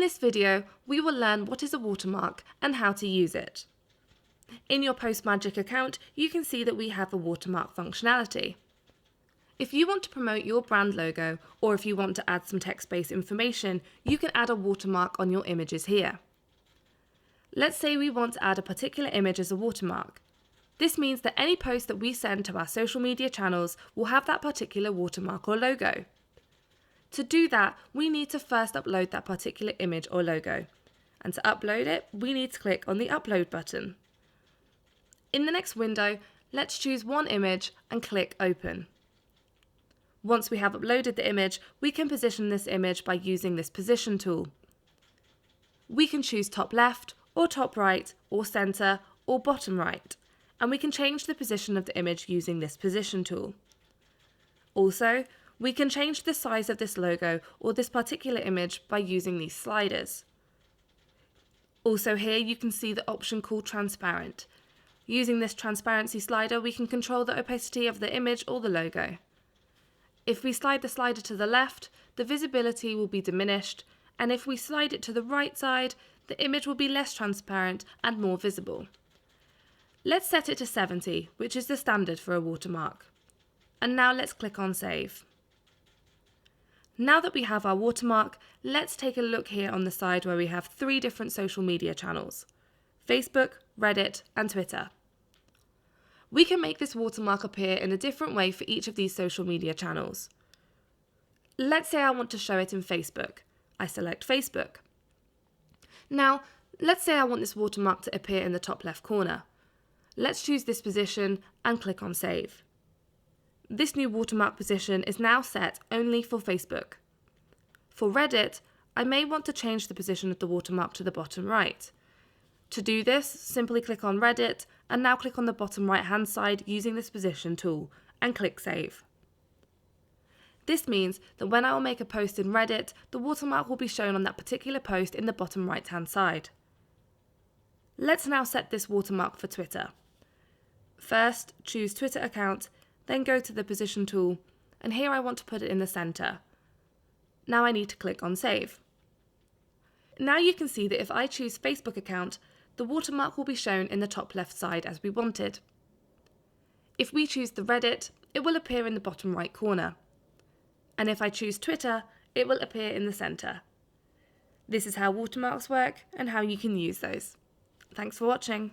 In this video, we will learn what is a watermark and how to use it. In your PostMagic account, you can see that we have a watermark functionality. If you want to promote your brand logo, or if you want to add some text-based information, you can add a watermark on your images here. Let's say we want to add a particular image as a watermark. This means that any post that we send to our social media channels will have that particular watermark or logo. To do that, we need to first upload that particular image or logo. And to upload it, we need to click on the Upload button. In the next window, let's choose one image and click Open. Once we have uploaded the image, we can position this image by using this position tool. We can choose top left, or top right, or centre, or bottom right, and we can change the position of the image using this position tool. Also, we can change the size of this logo or this particular image by using these sliders. Also here you can see the option called Transparent. Using this transparency slider, we can control the opacity of the image or the logo. If we slide the slider to the left, the visibility will be diminished, and if we slide it to the right side, the image will be less transparent and more visible. Let's set it to 70, which is the standard for a watermark. And now let's click on Save. Now that we have our watermark, let's take a look here on the side where we have 3 different social media channels: Facebook, Reddit, and Twitter. We can make this watermark appear in a different way for each of these social media channels. Let's say I want to show it in Facebook. I select Facebook. Now, let's say I want this watermark to appear in the top left corner. Let's choose this position and click on Save. This new watermark position is now set only for Facebook. For Reddit, I may want to change the position of the watermark to the bottom right. To do this, simply click on Reddit and now click on the bottom right hand side using this position tool and click Save. This means that when I will make a post in Reddit, the watermark will be shown on that particular post in the bottom right hand side. Let's now set this watermark for Twitter. First, choose Twitter account, then go to the position tool, and here I want to put it in the center. Now I need to click on Save. Now you can see that if I choose Facebook account, the watermark will be shown in the top left side as we wanted. If we choose the Reddit, it will appear in the bottom right corner. And if I choose Twitter, it will appear in the center. This is how watermarks work and how you can use those. Thanks for watching.